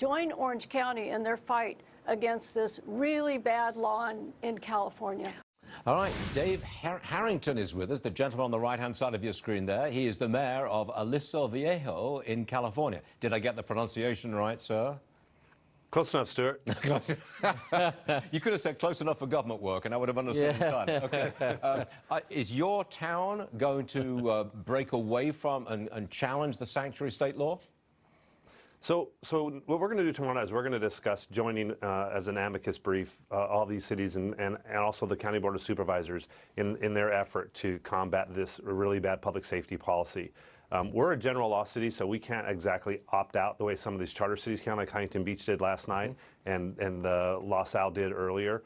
join Orange County in their fight against this really bad law in California. All right, Dave Harrington is with us, the gentleman on the right-hand side of your screen there. He is the mayor of Aliso Viejo in California. Did I get the pronunciation right, sir? Close enough, Stuart. You could have said close enough for government work, and I would have understood in time. Okay. Is your town going to break away from and challenge the sanctuary state law? So what we're going to do tomorrow night is we're going to discuss joining as an amicus brief all these cities and also the County Board of Supervisors in their effort to combat this really bad public safety policy. We're a general law city, so we can't exactly opt out the way some of these charter cities can, like Huntington Beach did last night and the Los Al did earlier.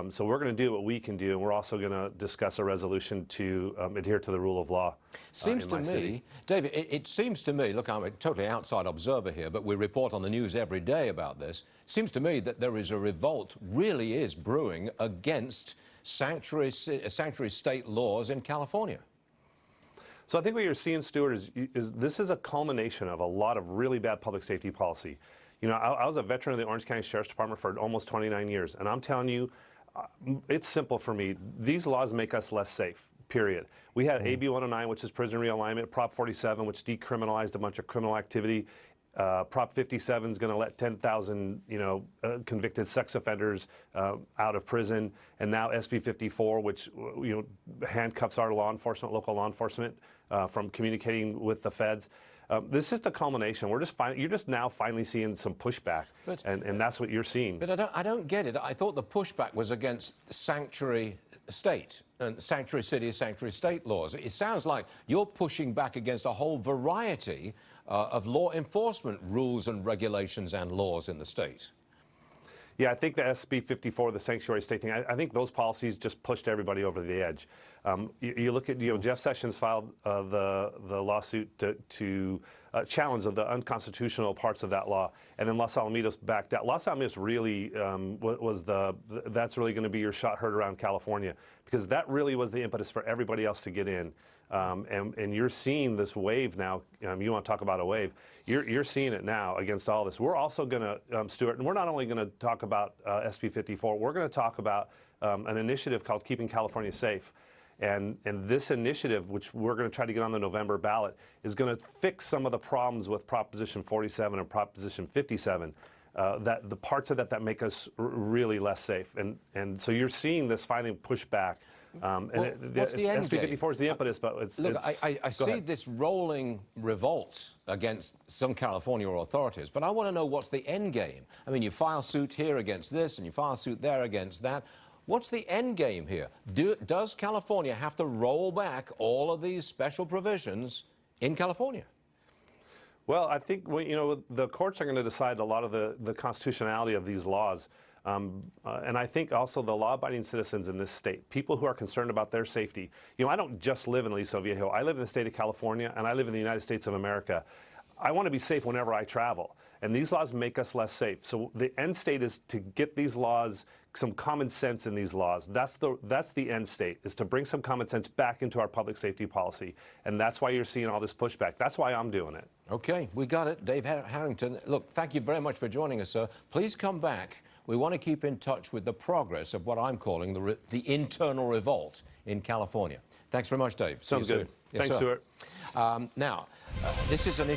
So we're going to do what we can do, and we're also going to discuss a resolution to adhere to the rule of law. Seems to me, David, it seems to me, look, I'm a totally outside observer here, but we report on the news every day about this. It seems to me that there is a revolt, really is brewing against sanctuary state laws in California. So I think what you're seeing, Stuart, is this is a culmination of a lot of really bad public safety policy. You know, I was a veteran of the Orange County Sheriff's Department for almost 29 years, and I'm telling you, it's simple for me. These laws make us less safe, period. We had AB 109, which is prison realignment, Prop 47, which decriminalized a bunch of criminal activity. Prop 57 is going to let 10,000, convicted sex offenders out of prison, and now SB 54, which handcuffs our law enforcement, local law enforcement, from communicating with the feds. This is the culmination. You're just now finally seeing some pushback, and that's what you're seeing. But I don't get it. I thought the pushback was against sanctuary state and sanctuary city, sanctuary state laws. It sounds like you're pushing back against a whole variety of law enforcement rules and regulations and laws in the state. Yeah, I think the SB 54, the sanctuary state thing, I think those policies just pushed everybody over the edge. You look at, Jeff Sessions filed the lawsuit to challenge the unconstitutional parts of that law, and then Los Alamitos backed out. Los Alamitos really that's really going to be your shot heard around California, because that really was the impetus for everybody else to get in. And you're seeing this wave now. You want to talk about a wave. You're seeing it now against all this. We're also going to, Stuart, and we're not only going to talk about SB 54, we're going to talk about an initiative called Keeping California Safe. And this initiative, which we're going to try to get on the November ballot, is going to fix some of the problems with Proposition 47 and Proposition 57. That the parts of that make us really less safe. And so you're seeing this finally push back. What's the end SB 54 is the impetus, but it's... Look, I see this rolling revolt against some California authorities, but I want to know what's the end game. I mean, you file suit here against this, and you file suit there against that. What's the end game here? Does California have to roll back all of these special provisions in California? Well, I think the courts are going to decide a lot of the constitutionality of these laws. And I think also the law-abiding citizens in this state, people who are concerned about their safety. I don't just live in Aliso Viejo. I live in the state of California, and I live in the United States of America. I want to be safe whenever I travel, and these laws make us less safe. So the end state is to get these laws, some common sense in these laws. That's the end state, is to bring some common sense back into our public safety policy, and that's why you're seeing all this pushback. That's why I'm doing it. Okay, we got it. Dave Harrington, look, thank you very much for joining us, sir. Please come back. We want to keep in touch with the progress of what I'm calling the internal revolt in California. Thanks very much, Dave. Sounds good. Yes, thanks, Stuart. Now, this is an issue.